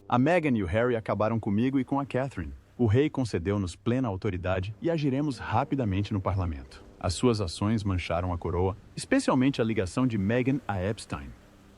A Meghan e o Harry acabaram comigo e com a Catherine. O rei concedeu-nos plena autoridade e agiremos rapidamente no parlamento. As suas ações mancharam a coroa, especialmente a ligação de Meghan a Epstein.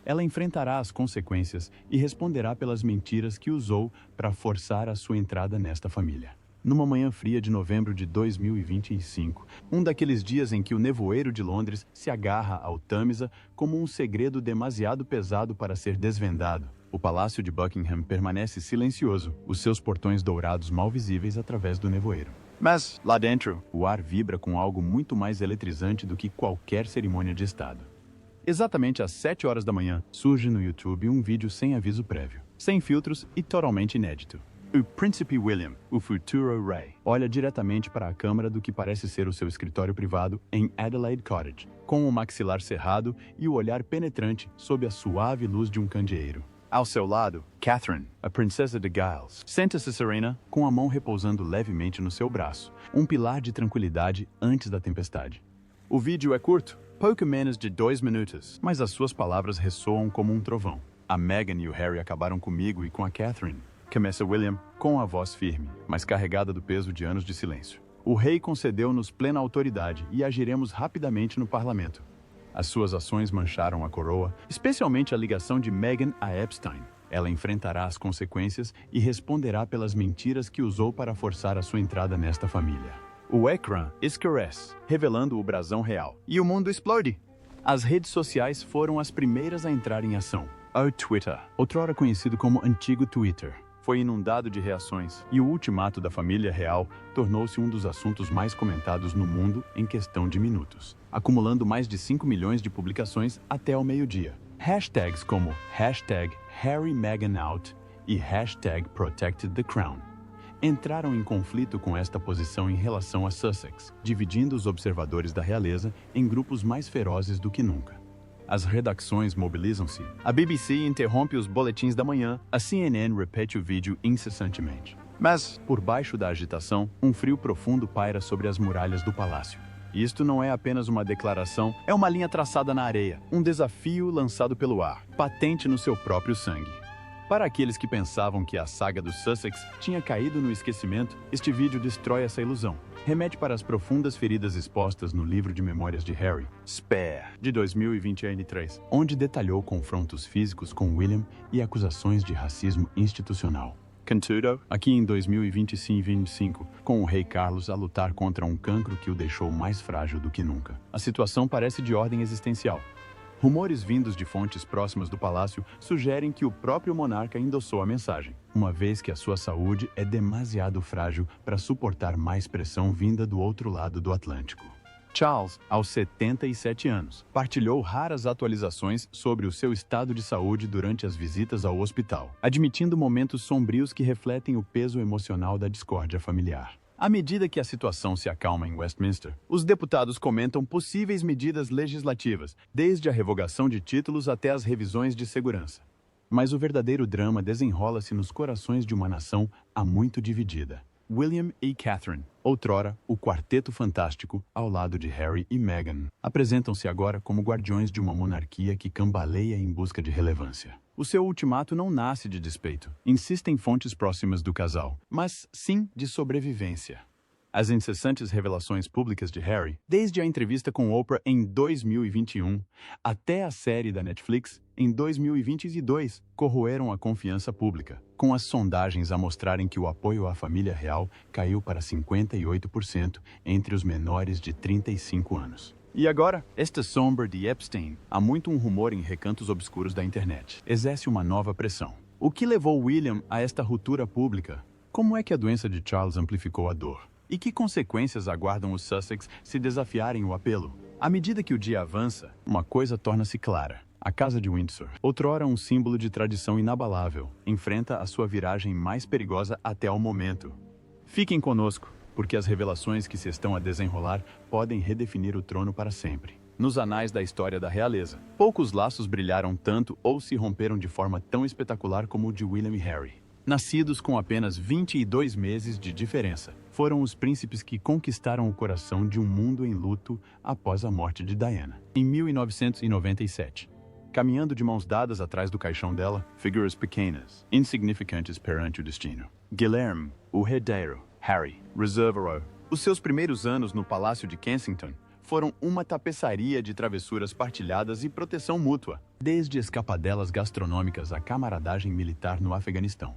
Ela enfrentará as consequências e responderá pelas mentiras que usou para forçar a sua entrada nesta família. Numa manhã fria de novembro de 2025, um daqueles dias em que o nevoeiro de Londres se agarra ao Tâmisa como um segredo demasiado pesado para ser desvendado, o Palácio de Buckingham permanece silencioso, os seus portões dourados mal visíveis através do nevoeiro. Mas, lá dentro, o ar vibra com algo muito mais eletrizante do que qualquer cerimônia de Estado. Exatamente às 7 horas da manhã, surge no YouTube um vídeo sem aviso prévio, sem filtros e totalmente inédito. O Príncipe William, o futuro rei, olha diretamente para a câmera do que parece ser o seu escritório privado em Adelaide Cottage, com o maxilar cerrado e o olhar penetrante sob a suave luz de um candeeiro. Ao seu lado, Catherine, a princesa de Gales, senta-se serena, com a mão repousando levemente no seu braço, um pilar de tranquilidade antes da tempestade. O vídeo é curto, pouco menos de 2 minutos, mas as suas palavras ressoam como um trovão. A Meghan e o Harry acabaram comigo e com a Catherine. Começa William, com a voz firme, mas carregada do peso de anos de silêncio. O rei concedeu-nos plena autoridade e agiremos rapidamente no parlamento. As suas ações mancharam a coroa, especialmente a ligação de Meghan a Epstein. Ela enfrentará as consequências e responderá pelas mentiras que usou para forçar a sua entrada nesta família. O ecrã escurece, revelando o brasão real. E o mundo explode! As redes sociais foram as primeiras a entrar em ação. O Twitter, outrora conhecido como antigo Twitter, foi inundado de reações, e o ultimato da família real tornou-se um dos assuntos mais comentados no mundo em questão de minutos, acumulando mais de 5 milhões de publicações até ao meio-dia. Hashtags como #HarryMeghanOut e #ProtectedTheCrown entraram em conflito com esta posição em relação a Sussex, dividindo os observadores da realeza em grupos mais ferozes do que nunca. As redações mobilizam-se. A BBC interrompe os boletins da manhã, a CNN repete o vídeo incessantemente. Mas, por baixo da agitação, um frio profundo paira sobre as muralhas do palácio. Isto não é apenas uma declaração, é uma linha traçada na areia, um desafio lançado pelo ar, patente no seu próprio sangue. Para aqueles que pensavam que a saga dos Sussex tinha caído no esquecimento, este vídeo destrói essa ilusão. Remete para as profundas feridas expostas no livro de memórias de Harry, Spare, de 2023, onde detalhou confrontos físicos com William e acusações de racismo institucional. Contudo, aqui em 2025, com o rei Carlos a lutar contra um cancro que o deixou mais frágil do que nunca. A situação parece de ordem existencial. Rumores vindos de fontes próximas do palácio sugerem que o próprio monarca endossou a mensagem, uma vez que a sua saúde é demasiado frágil para suportar mais pressão vinda do outro lado do Atlântico. Charles, aos 77 anos, partilhou raras atualizações sobre o seu estado de saúde durante as visitas ao hospital, admitindo momentos sombrios que refletem o peso emocional da discórdia familiar. À medida que a situação se acalma em Westminster, os deputados comentam possíveis medidas legislativas, desde a revogação de títulos até as revisões de segurança. Mas o verdadeiro drama desenrola-se nos corações de uma nação há muito dividida. William e Catherine, outrora o quarteto fantástico ao lado de Harry e Meghan, apresentam-se agora como guardiões de uma monarquia que cambaleia em busca de relevância. O seu ultimato não nasce de despeito, insistem fontes próximas do casal, mas sim de sobrevivência. As incessantes revelações públicas de Harry, desde a entrevista com Oprah em 2021 até a série da Netflix em 2022, corroeram a confiança pública, com as sondagens a mostrarem que o apoio à família real caiu para 58% entre os menores de 35 anos. E agora, esta sombra de Epstein, há muito um rumor em recantos obscuros da internet, exerce uma nova pressão. O que levou William a esta ruptura pública? Como é que a doença de Charles amplificou a dor? E que consequências aguardam os Sussex se desafiarem o apelo? À medida que o dia avança, uma coisa torna-se clara. A Casa de Windsor, outrora um símbolo de tradição inabalável, enfrenta a sua viragem mais perigosa até ao momento. Fiquem conosco, porque as revelações que se estão a desenrolar podem redefinir o trono para sempre. Nos anais da história da realeza, poucos laços brilharam tanto ou se romperam de forma tão espetacular como o de William e Harry. Nascidos com apenas 22 meses de diferença, foram os príncipes que conquistaram o coração de um mundo em luto após a morte de Diana, em 1997. caminhando de mãos dadas atrás do caixão dela, figuras pequenas, insignificantes perante o destino. Guilherme, o herdeiro, Harry, Reservoir. Os seus primeiros anos no Palácio de Kensington foram uma tapeçaria de travessuras partilhadas e proteção mútua, desde escapadelas gastronômicas à camaradagem militar no Afeganistão.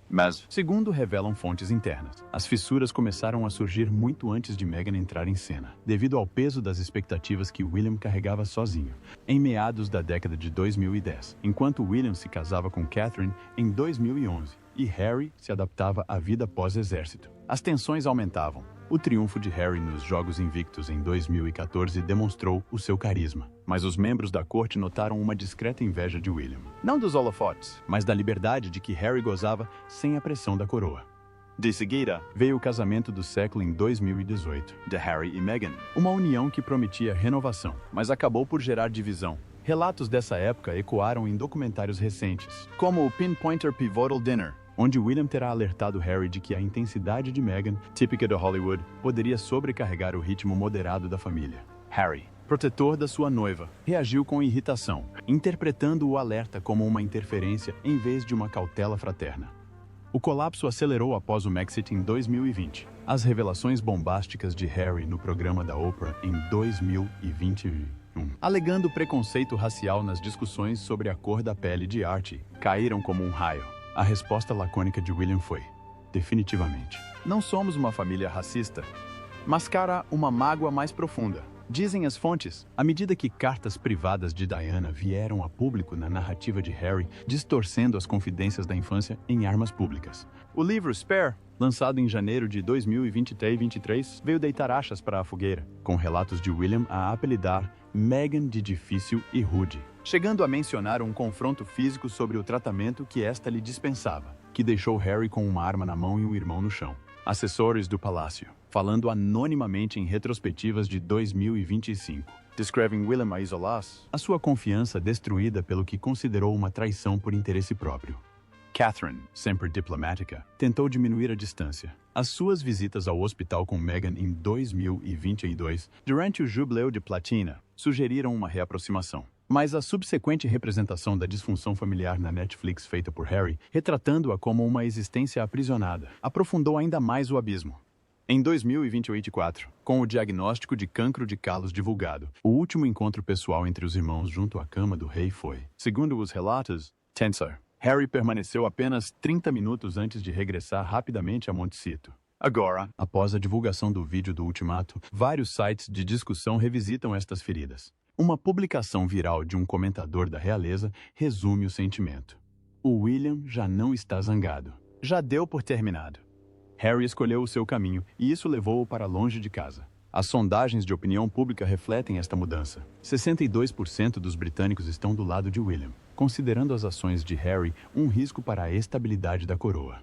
Mas, segundo revelam fontes internas, as fissuras começaram a surgir muito antes de Meghan entrar em cena, devido ao peso das expectativas que William carregava sozinho, em meados da década de 2010, enquanto William se casava com Catherine em 2011 e Harry se adaptava à vida pós-exército. As tensões aumentavam. O triunfo de Harry nos Jogos Invictos em 2014 demonstrou o seu carisma, mas os membros da corte notaram uma discreta inveja de William. Não dos holofotes, mas da liberdade de que Harry gozava sem a pressão da coroa. De seguida, veio o casamento do século em 2018, de Harry e Meghan, uma união que prometia renovação, mas acabou por gerar divisão. Relatos dessa época ecoaram em documentários recentes, como o Pinpointer Pivotal Dinner, onde William terá alertado Harry de que a intensidade de Meghan, típica de Hollywood, poderia sobrecarregar o ritmo moderado da família. Harry, protetor da sua noiva, reagiu com irritação, interpretando o alerta como uma interferência em vez de uma cautela fraterna. O colapso acelerou após o Brexit em 2020. As revelações bombásticas de Harry no programa da Oprah em 2021, alegando preconceito racial nas discussões sobre a cor da pele de Archie, caíram como um raio. A resposta lacônica de William foi: definitivamente. Não somos uma família racista. Mascara uma mágoa mais profunda. Dizem as fontes, à medida que cartas privadas de Diana vieram a público na narrativa de Harry, distorcendo as confidências da infância em armas públicas. O livro Spare, lançado em janeiro de 2023, veio deitar achas para a fogueira, com relatos de William a apelidar Meghan de difícil e rude, chegando a mencionar um confronto físico sobre o tratamento que esta lhe dispensava, que deixou Harry com uma arma na mão e um irmão no chão. Assessores do palácio, falando anonimamente em retrospectivas de 2025, descrevem William a isolar-se, a sua confiança destruída pelo que considerou uma traição por interesse próprio. Catherine, sempre diplomática, tentou diminuir a distância. As suas visitas ao hospital com Meghan em 2022, durante o Jubileu de Platina, sugeriram uma reaproximação. Mas a subsequente representação da disfunção familiar na Netflix feita por Harry, retratando-a como uma existência aprisionada, aprofundou ainda mais o abismo. Em 2024, com o diagnóstico de cancro de calos divulgado, o último encontro pessoal entre os irmãos junto à cama do rei foi, segundo os relatos, tenso. Harry permaneceu apenas 30 minutos antes de regressar rapidamente a Montecito. Agora, após a divulgação do vídeo do ultimato, vários sites de discussão revisitam estas feridas. Uma publicação viral de um comentador da realeza resume o sentimento. O William já não está zangado. Já deu por terminado. Harry escolheu o seu caminho e isso levou-o para longe de casa. As sondagens de opinião pública refletem esta mudança. 62% dos britânicos estão do lado de William, considerando as ações de Harry um risco para a estabilidade da coroa.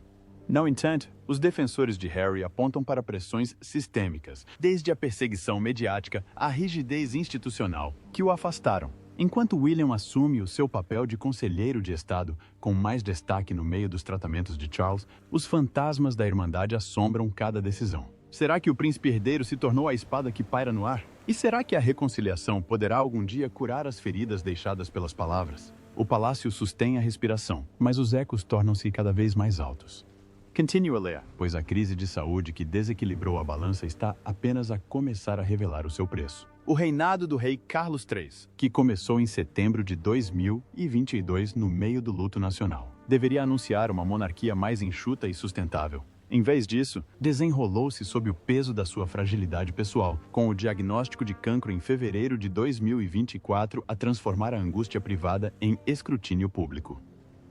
No entanto, os defensores de Harry apontam para pressões sistêmicas, desde a perseguição mediática à rigidez institucional, que o afastaram. Enquanto William assume o seu papel de conselheiro de Estado, com mais destaque no meio dos tratamentos de Charles, os fantasmas da Irmandade assombram cada decisão. Será que o príncipe herdeiro se tornou a espada que paira no ar? E será que a reconciliação poderá algum dia curar as feridas deixadas pelas palavras? O palácio sustém a respiração, mas os ecos tornam-se cada vez mais altos. Continue a ler, pois a crise de saúde que desequilibrou a balança está apenas a começar a revelar o seu preço. O reinado do rei Carlos III, que começou em setembro de 2022 no meio do luto nacional, deveria anunciar uma monarquia mais enxuta e sustentável. Em vez disso, desenrolou-se sob o peso da sua fragilidade pessoal, com o diagnóstico de cancro em fevereiro de 2024 a transformar a angústia privada em escrutínio público.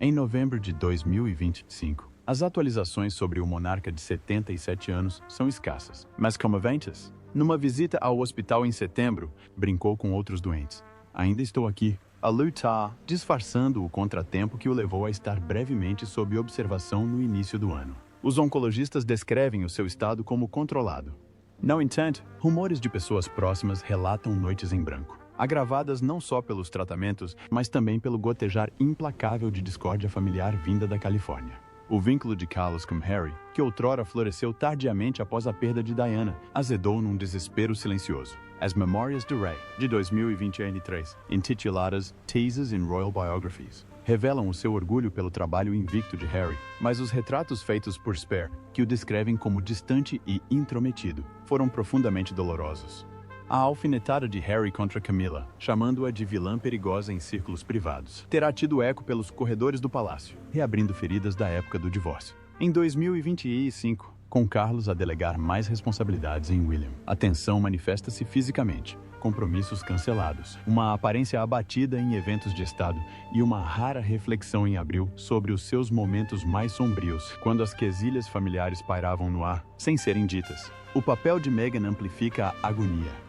Em novembro de 2025, as atualizações sobre o monarca de 77 anos são escassas, mas comoventes. Numa visita ao hospital em setembro, brincou com outros doentes. Ainda estou aqui, a lutar, disfarçando o contratempo que o levou a estar brevemente sob observação no início do ano. Os oncologistas descrevem o seu estado como controlado. No entanto, rumores de pessoas próximas relatam noites em branco, agravadas não só pelos tratamentos, mas também pelo gotejar implacável de discórdia familiar vinda da Califórnia. O vínculo de Carlos com Harry, que outrora floresceu tardiamente após a perda de Diana, azedou num desespero silencioso. As Memórias de Ray, de 2023, intituladas Teases in Royal Biographies, revelam o seu orgulho pelo trabalho invicto de Harry, mas os retratos feitos por Spare, que o descrevem como distante e intrometido, foram profundamente dolorosos. A alfinetada de Harry contra Camilla, chamando-a de vilã perigosa em círculos privados, terá tido eco pelos corredores do palácio, reabrindo feridas da época do divórcio. Em 2025, com Carlos a delegar mais responsabilidades em William, a tensão manifesta-se fisicamente, compromissos cancelados, uma aparência abatida em eventos de Estado e uma rara reflexão em abril sobre os seus momentos mais sombrios, quando as quesilhas familiares pairavam no ar, sem serem ditas. O papel de Meghan amplifica a agonia.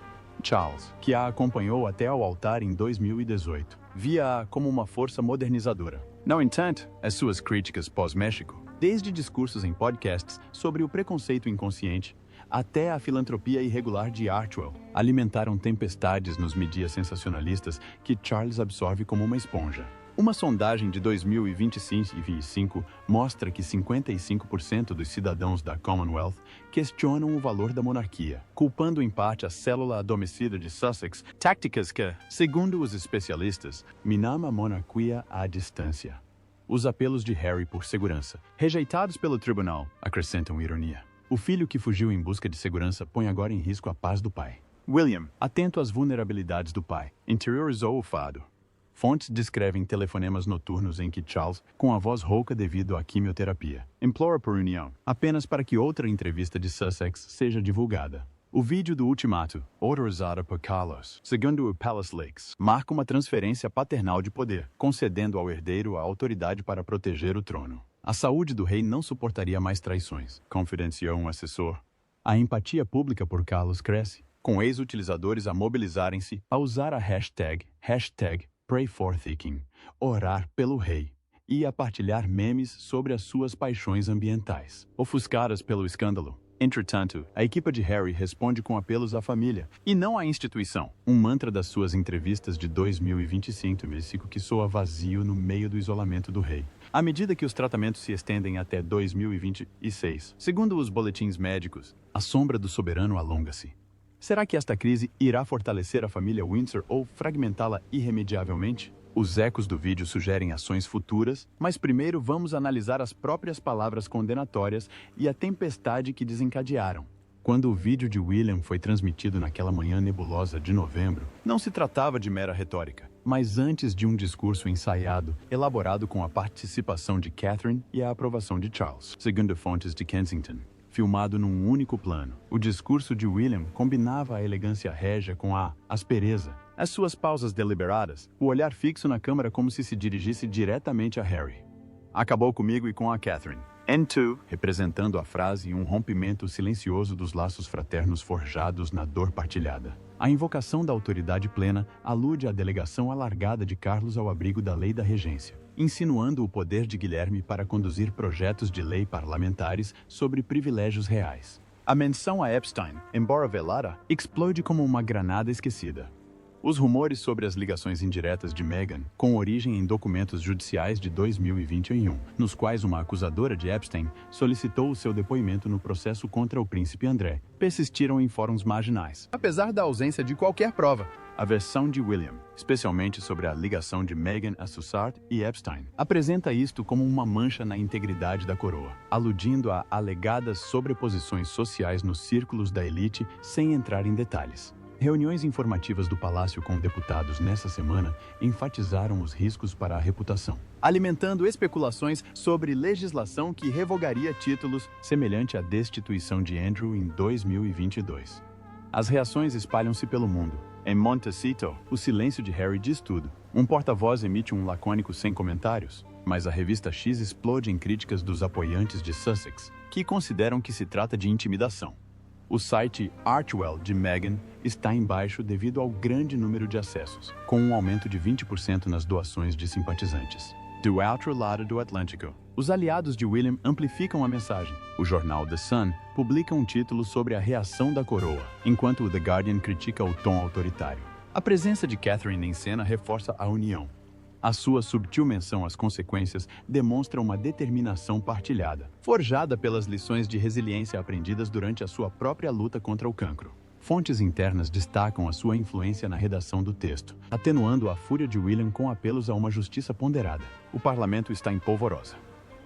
Charles, que a acompanhou até ao altar em 2018, via-a como uma força modernizadora. No entanto, as suas críticas pós-México, desde discursos em podcasts sobre o preconceito inconsciente até a filantropia irregular de Archwell, alimentaram tempestades nos mídias sensacionalistas que Charles absorve como uma esponja. Uma sondagem de 2025 mostra que 55% dos cidadãos da Commonwealth questionam o valor da monarquia, culpando em parte a célula adormecida de Sussex, táticas que, segundo os especialistas, minam a monarquia à distância. Os apelos de Harry por segurança, rejeitados pelo tribunal, acrescentam ironia. O filho que fugiu em busca de segurança põe agora em risco a paz do pai. William, atento às vulnerabilidades do pai, interiorizou o fado. Fontes descrevem telefonemas noturnos em que Charles, com a voz rouca devido à quimioterapia, implora por união, apenas para que outra entrevista de Sussex seja divulgada. O vídeo do ultimato, autorizado por Carlos, segundo o Palace Leaks, marca uma transferência paternal de poder, concedendo ao herdeiro a autoridade para proteger o trono. A saúde do rei não suportaria mais traições, confidenciou um assessor. A empatia pública por Carlos cresce, com ex-utilizadores a mobilizarem-se a usar a hashtag #PrayForTheking, orar pelo rei, e a partilhar memes sobre as suas paixões ambientais, ofuscadas pelo escândalo. Entretanto, a equipa de Harry responde com apelos à família, e não à instituição, um mantra das suas entrevistas de 2025 que soa vazio no meio do isolamento do rei. À medida que os tratamentos se estendem até 2026, segundo os boletins médicos, a sombra do soberano alonga-se. Será que esta crise irá fortalecer a família Windsor ou fragmentá-la irremediavelmente? Os ecos do vídeo sugerem ações futuras, mas primeiro vamos analisar as próprias palavras condenatórias e a tempestade que desencadearam. Quando o vídeo de William foi transmitido naquela manhã nebulosa de novembro, não se tratava de mera retórica, mas antes de um discurso ensaiado, elaborado com a participação de Catherine e a aprovação de Charles, segundo fontes de Kensington. Filmado num único plano, o discurso de William combinava a elegância régia com a aspereza, as suas pausas deliberadas, o olhar fixo na câmera como se dirigisse diretamente a Harry. Acabou comigo e com a Catherine. N2, representando a frase e um rompimento silencioso dos laços fraternos forjados na dor partilhada. A invocação da autoridade plena alude à delegação alargada de Carlos ao abrigo da lei da regência, insinuando o poder de Guilherme para conduzir projetos de lei parlamentares sobre privilégios reais. A menção a Epstein, embora velada, explode como uma granada esquecida. Os rumores sobre as ligações indiretas de Meghan, com origem em documentos judiciais de 2021, nos quais uma acusadora de Epstein solicitou o seu depoimento no processo contra o príncipe André, persistiram em fóruns marginais. Apesar da ausência de qualquer prova, a versão de William, especialmente sobre a ligação de Meghan a Sussard e Epstein, apresenta isto como uma mancha na integridade da coroa, aludindo a alegadas sobreposições sociais nos círculos da elite sem entrar em detalhes. Reuniões informativas do Palácio com deputados nessa semana enfatizaram os riscos para a reputação, alimentando especulações sobre legislação que revogaria títulos semelhante à destituição de Andrew em 2022. As reações espalham-se pelo mundo. Em Montecito, o silêncio de Harry diz tudo. Um porta-voz emite um lacônico sem comentários, mas a revista X explode em críticas dos apoiantes de Sussex, que consideram que se trata de intimidação. O site Archwell de Meghan está em baixo devido ao grande número de acessos, com um aumento de 20% nas doações de simpatizantes. Do outro lado do Atlântico, os aliados de William amplificam a mensagem. O jornal The Sun publica um título sobre a reação da coroa, enquanto o The Guardian critica o tom autoritário. A presença de Catherine em cena reforça a união. A sua subtil menção às consequências demonstra uma determinação partilhada, forjada pelas lições de resiliência aprendidas durante a sua própria luta contra o cancro. Fontes internas destacam a sua influência na redação do texto, atenuando a fúria de William com apelos a uma justiça ponderada. O parlamento está em polvorosa.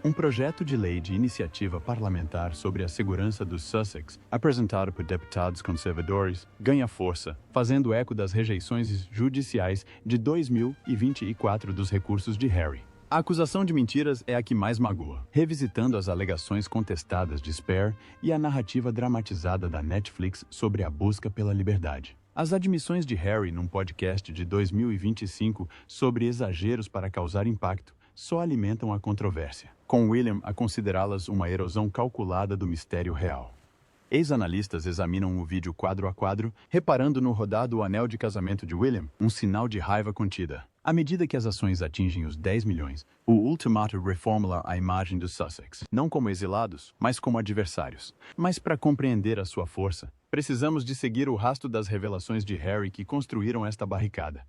Um projeto de lei de iniciativa parlamentar sobre a segurança dos Sussex, apresentado por deputados conservadores, ganha força, fazendo eco das rejeições judiciais de 2024 dos recursos de Harry. A acusação de mentiras é a que mais magoa, revisitando as alegações contestadas de Spare e a narrativa dramatizada da Netflix sobre a busca pela liberdade. As admissões de Harry num podcast de 2025 sobre exageros para causar impacto só alimentam a controvérsia, com William a considerá-las uma erosão calculada do mistério real. Ex-analistas examinam o vídeo quadro a quadro, reparando no rodado anel de casamento de William, um sinal de raiva contida. À medida que as ações atingem os 10 milhões, o ultimato reformula a imagem dos Sussex, não como exilados, mas como adversários. Mas para compreender a sua força, precisamos de seguir o rastro das revelações de Harry que construíram esta barricada.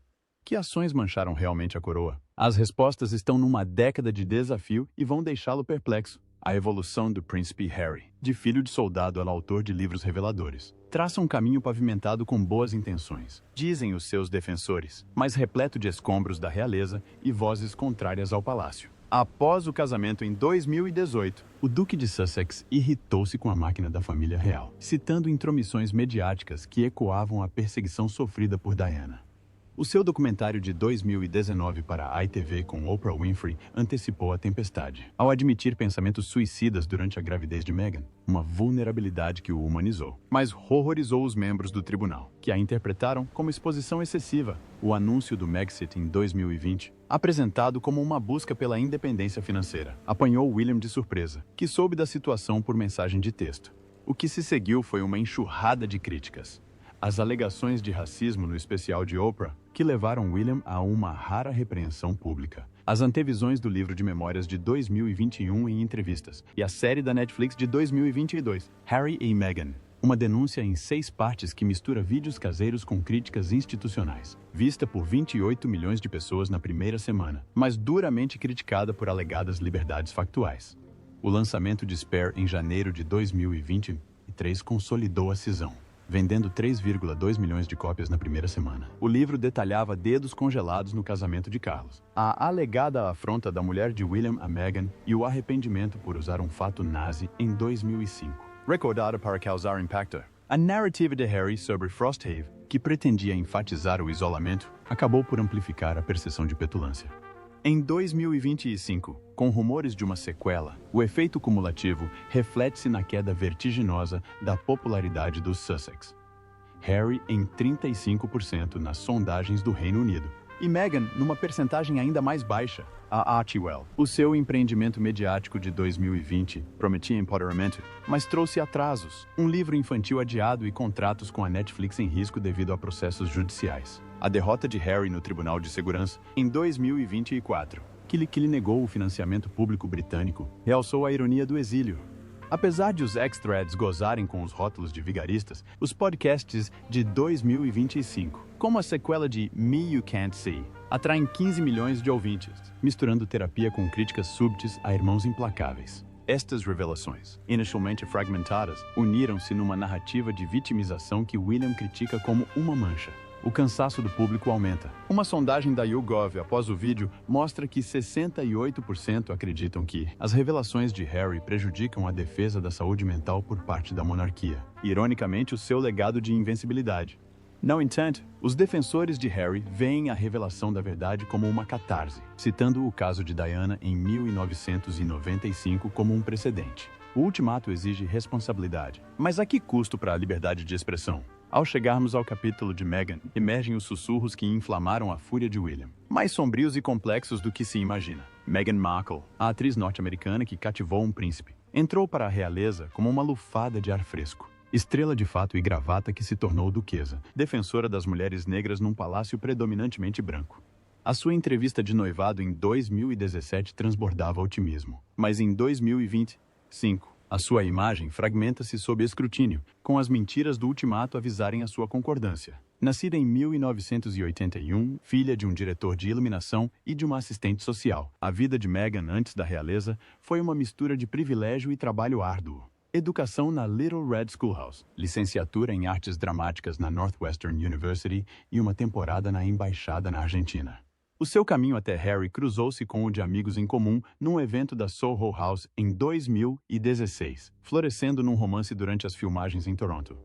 Que ações mancharam realmente a coroa? As respostas estão numa década de desafio e vão deixá-lo perplexo. A evolução do príncipe Harry, de filho de soldado ao autor de livros reveladores, traça um caminho pavimentado com boas intenções, dizem os seus defensores, mas repleto de escombros da realeza e vozes contrárias ao palácio. Após o casamento em 2018, o Duque de Sussex irritou-se com a máquina da família real, citando intromissões mediáticas que ecoavam a perseguição sofrida por Diana. O seu documentário de 2019 para a ITV com Oprah Winfrey antecipou a tempestade, ao admitir pensamentos suicidas durante a gravidez de Meghan, uma vulnerabilidade que o humanizou, mas horrorizou os membros do tribunal, que a interpretaram como exposição excessiva. O anúncio do Megxit em 2020, apresentado como uma busca pela independência financeira, apanhou William de surpresa, que soube da situação por mensagem de texto. O que se seguiu foi uma enxurrada de críticas. As alegações de racismo no especial de Oprah, que levaram William a uma rara repreensão pública. As antevisões do livro de memórias de 2021 em entrevistas. E a série da Netflix de 2022, Harry e Meghan. Uma denúncia em 6 partes que mistura vídeos caseiros com críticas institucionais. Vista por 28 milhões de pessoas na primeira semana, mas duramente criticada por alegadas liberdades factuais. O lançamento de Spare em janeiro de 2023 consolidou a cisão, vendendo 3,2 milhões de cópias na primeira semana. O livro detalhava dedos congelados no casamento de Carlos, a alegada afronta da mulher de William a Meghan e o arrependimento por usar um fato nazi em 2005. Recordada para causar impacto, a narrativa de Harry sobre Frosthaven, que pretendia enfatizar o isolamento, acabou por amplificar a percepção de petulância. Em 2025, com rumores de uma sequela, o efeito cumulativo reflete-se na queda vertiginosa da popularidade dos Sussex. Harry em 35% nas sondagens do Reino Unido, e Meghan numa percentagem ainda mais baixa. A Archewell, o seu empreendimento mediático de 2020, prometia empoderamento, mas trouxe atrasos, um livro infantil adiado e contratos com a Netflix em risco devido a processos judiciais. A derrota de Harry no Tribunal de Segurança, em 2024, que lhe negou o financiamento público britânico, realçou a ironia do exílio. Apesar de os ex-threads gozarem com os rótulos de vigaristas, os podcasts de 2025, como a sequela de Me You Can't See, atraem 15 milhões de ouvintes, misturando terapia com críticas súbitas a irmãos implacáveis. Estas revelações, inicialmente fragmentadas, uniram-se numa narrativa de vitimização que William critica como uma mancha. O cansaço do público aumenta. Uma sondagem da YouGov após o vídeo mostra que 68% acreditam que as revelações de Harry prejudicam a defesa da saúde mental por parte da monarquia. Ironicamente, o seu legado de invencibilidade. No entanto, os defensores de Harry veem a revelação da verdade como uma catarse, citando o caso de Diana em 1995 como um precedente. O ultimato exige responsabilidade, mas a que custo para a liberdade de expressão? Ao chegarmos ao capítulo de Meghan, emergem os sussurros que inflamaram a fúria de William. Mais sombrios e complexos do que se imagina. Meghan Markle, a atriz norte-americana que cativou um príncipe, entrou para a realeza como uma lufada de ar fresco. Estrela de fato e gravata que se tornou duquesa, defensora das mulheres negras num palácio predominantemente branco. A sua entrevista de noivado em 2017 transbordava otimismo, mas em 2025, A sua imagem fragmenta-se sob escrutínio, com as mentiras do ultimato avisarem a sua concordância. Nascida em 1981, filha de um diretor de iluminação e de uma assistente social, a vida de Meghan antes da realeza foi uma mistura de privilégio e trabalho árduo. Educação na Little Red Schoolhouse, licenciatura em artes dramáticas na Northwestern University e uma temporada na embaixada na Argentina. O seu caminho até Harry cruzou-se com o de amigos em comum num evento da Soho House em 2016, florescendo num romance durante as filmagens em Toronto.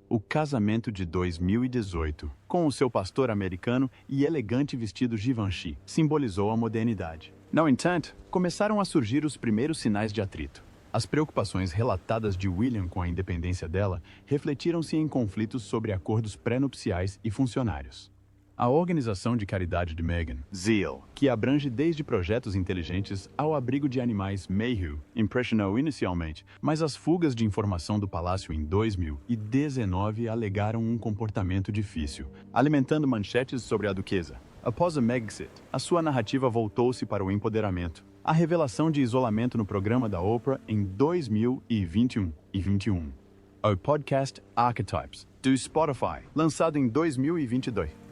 O casamento de 2018, com o seu pastor americano e elegante vestido Givenchy, simbolizou a modernidade. No entanto, começaram a surgir os primeiros sinais de atrito. As preocupações relatadas de William com a independência dela refletiram-se em conflitos sobre acordos pré-nupciais e funcionários. A organização de caridade de Meghan, Zeal, que abrange desde projetos inteligentes ao abrigo de animais Mayhew, impressionou inicialmente, mas as fugas de informação do palácio em 2019 alegaram um comportamento difícil, alimentando manchetes sobre a duquesa. Após a Megxit, a sua narrativa voltou-se para o empoderamento. A revelação de isolamento no programa da Oprah em 2021 e 2021. O podcast Archetypes, do Spotify, lançado em 2022.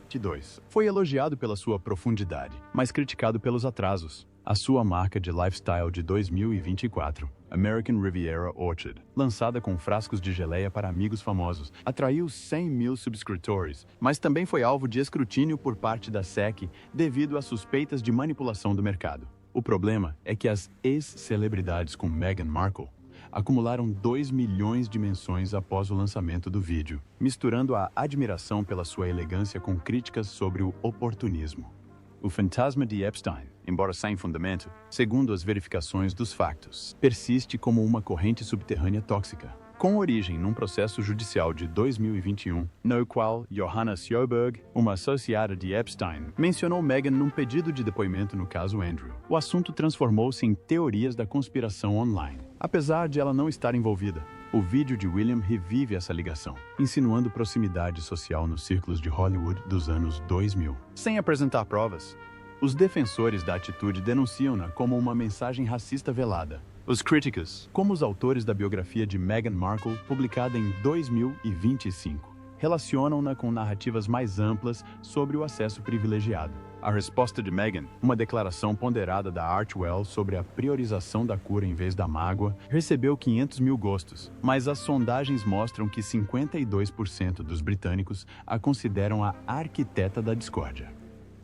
Foi elogiado pela sua profundidade, mas criticado pelos atrasos. A sua marca de lifestyle de 2024, American Riviera Orchard, lançada com frascos de geleia para amigos famosos, atraiu 100 mil subscritores, mas também foi alvo de escrutínio por parte da SEC devido a suspeitas de manipulação do mercado. O problema é que as ex-celebridades com Meghan Markle acumularam 2 milhões de menções após o lançamento do vídeo, misturando a admiração pela sua elegância com críticas sobre o oportunismo. O fantasma de Epstein, embora sem fundamento, segundo as verificações dos factos, persiste como uma corrente subterrânea tóxica, com origem num processo judicial de 2021, no qual Johanna Sjoberg, uma associada de Epstein, mencionou Meghan num pedido de depoimento no caso Andrew. O assunto transformou-se em teorias da conspiração online. Apesar de ela não estar envolvida, o vídeo de William revive essa ligação, insinuando proximidade social nos círculos de Hollywood dos anos 2000. Sem apresentar provas, os defensores da atitude denunciam-na como uma mensagem racista velada. Os críticos, como os autores da biografia de Meghan Markle, publicada em 2025, relacionam-na com narrativas mais amplas sobre o acesso privilegiado. A resposta de Meghan, uma declaração ponderada da Archewell sobre a priorização da cura em vez da mágoa, recebeu 500 mil gostos, mas as sondagens mostram que 52% dos britânicos a consideram a arquiteta da discórdia.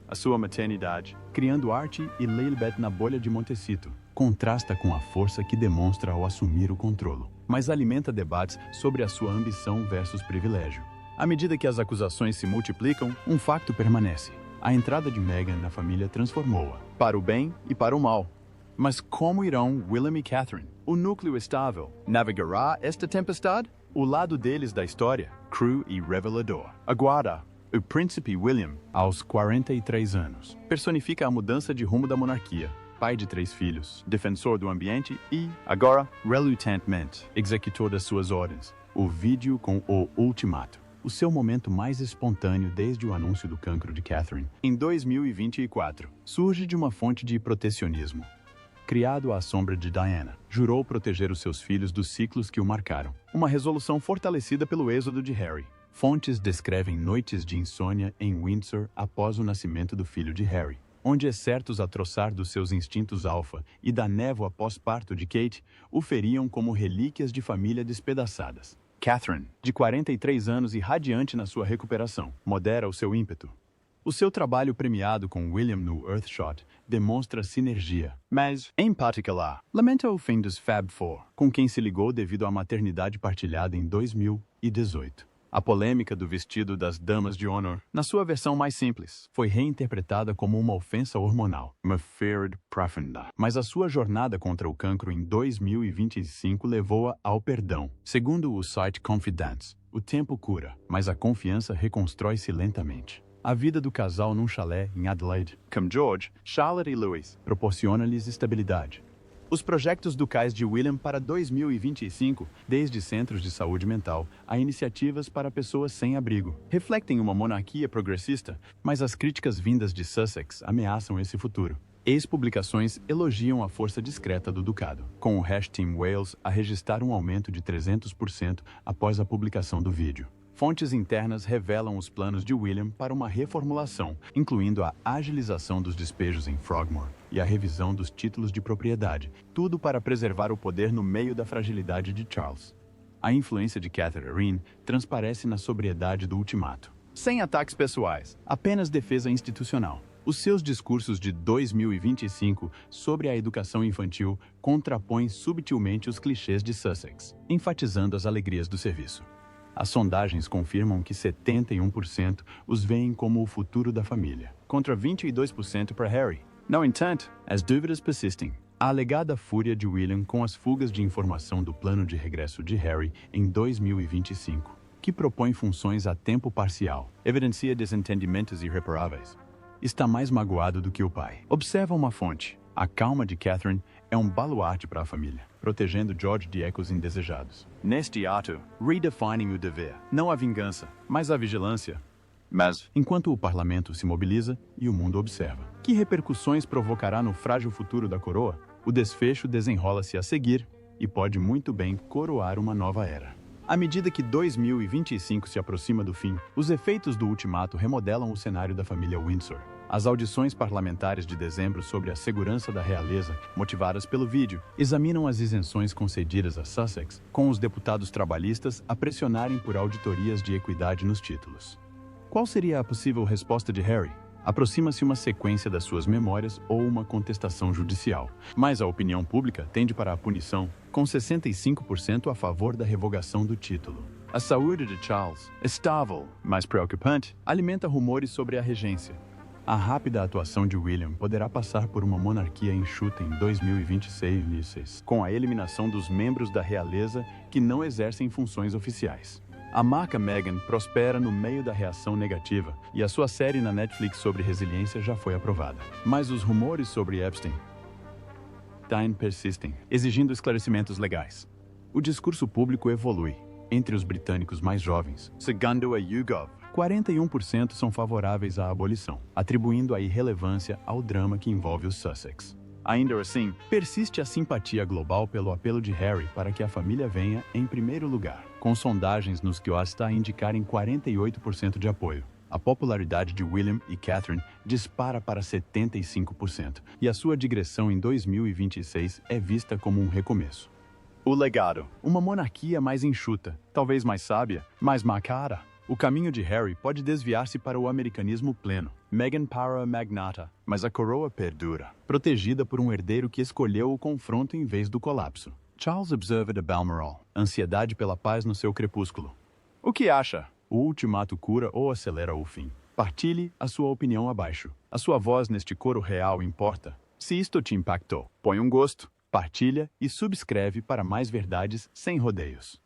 A sua maternidade, criando Archie e Lilibet na bolha de Montecito, contrasta com a força que demonstra ao assumir o controle, mas alimenta debates sobre a sua ambição versus privilégio. À medida que as acusações se multiplicam, um facto permanece. A entrada de Meghan na família transformou-a, para o bem e para o mal. Mas como irão William e Catherine, o núcleo estável, navegará esta tempestade? O lado deles da história, cru e revelador. Agora, o príncipe William, aos 43 anos, personifica a mudança de rumo da monarquia. Pai de 3 filhos, defensor do ambiente e, agora, relutantemente, executor das suas ordens. O vídeo com o ultimato. O seu momento mais espontâneo desde o anúncio do cancro de Catherine, em 2024, surge de uma fonte de protecionismo. Criado à sombra de Diana, jurou proteger os seus filhos dos ciclos que o marcaram. Uma resolução fortalecida pelo êxodo de Harry. Fontes descrevem noites de insônia em Windsor após o nascimento do filho de Harry, onde excertos a troçar dos seus instintos alfa e da névoa pós-parto de Kate o feriam como relíquias de família despedaçadas. Catherine, de 43 anos e radiante na sua recuperação, modera o seu ímpeto. O seu trabalho premiado com William no Earthshot demonstra sinergia, mas, em particular, lamenta o fim dos Fab Four, com quem se ligou devido à maternidade partilhada em 2018. A polêmica do vestido das Damas de Honor, na sua versão mais simples, foi reinterpretada como uma ofensa hormonal, uma feared profunda. Mas a sua jornada contra o cancro em 2025 levou-a ao perdão. Segundo o site Confidence, o tempo cura, mas a confiança reconstrói-se lentamente. A vida do casal num chalé em Adelaide, como George, Charlotte e Louis, proporciona-lhes estabilidade. Os projetos ducais de William para 2025, desde centros de saúde mental a iniciativas para pessoas sem abrigo, refletem uma monarquia progressista, mas as críticas vindas de Sussex ameaçam esse futuro. Ex-publicações elogiam a força discreta do ducado, com o Team Wales a registrar um aumento de 300% após a publicação do vídeo. Fontes internas revelam os planos de William para uma reformulação, incluindo a agilização dos despejos em Frogmore e a revisão dos títulos de propriedade, tudo para preservar o poder no meio da fragilidade de Charles. A influência de Catherine transparece na sobriedade do ultimato. Sem ataques pessoais, apenas defesa institucional. Os seus discursos de 2025 sobre a educação infantil contrapõem subtilmente os clichês de Sussex, enfatizando as alegrias do serviço. As sondagens confirmam que 71% os veem como o futuro da família, contra 22% para Harry. No entanto, as dúvidas persistem. A alegada fúria de William com as fugas de informação do plano de regresso de Harry em 2025, que propõe funções a tempo parcial, evidencia desentendimentos irreparáveis. Está mais magoado do que o pai. Observa uma fonte. A calma de Catherine é um baluarte para a família, protegendo George de ecos indesejados. Neste ato, redefining o dever, não a vingança, mas a vigilância. Mas, enquanto o parlamento se mobiliza e o mundo observa, que repercussões provocará no frágil futuro da coroa? O desfecho desenrola-se a seguir e pode muito bem coroar uma nova era. À medida que 2025 se aproxima do fim, os efeitos do ultimato remodelam o cenário da família Windsor. As audições parlamentares de dezembro sobre a segurança da realeza, motivadas pelo vídeo, examinam as isenções concedidas a Sussex, com os deputados trabalhistas a pressionarem por auditorias de equidade nos títulos. Qual seria a possível resposta de Harry? Aproxima-se uma sequência das suas memórias ou uma contestação judicial. Mas a opinião pública tende para a punição, com 65% a favor da revogação do título. A saúde de Charles, estável, mas preocupante, alimenta rumores sobre a regência. A rápida atuação de William poderá passar por uma monarquia enxuta em 2026, com a eliminação dos membros da realeza que não exercem funções oficiais. A marca Meghan prospera no meio da reação negativa e a sua série na Netflix sobre resiliência já foi aprovada. Mas os rumores sobre Epstein persistem, exigindo esclarecimentos legais. O discurso público evolui. Entre os britânicos mais jovens, segundo a YouGov, 41% são favoráveis à abolição, atribuindo a irrelevância ao drama que envolve os Sussex. Ainda assim, persiste a simpatia global pelo apelo de Harry para que a família venha em primeiro lugar, com sondagens nos que está a indicarem 48% de apoio. A popularidade de William e Catherine dispara para 75%, e a sua digressão em 2026 é vista como um recomeço. O legado. Uma monarquia mais enxuta, talvez mais sábia, mais marcada. O caminho de Harry pode desviar-se para o americanismo pleno. Meghan para a magnata, mas a coroa perdura, protegida por um herdeiro que escolheu o confronto em vez do colapso. Charles observa de Balmoral, ansiedade pela paz no seu crepúsculo. O que acha? O ultimato cura ou acelera o fim? Partilhe a sua opinião abaixo. A sua voz neste coro real importa. Se isto te impactou, põe um gosto, partilha e subscreve para mais verdades sem rodeios.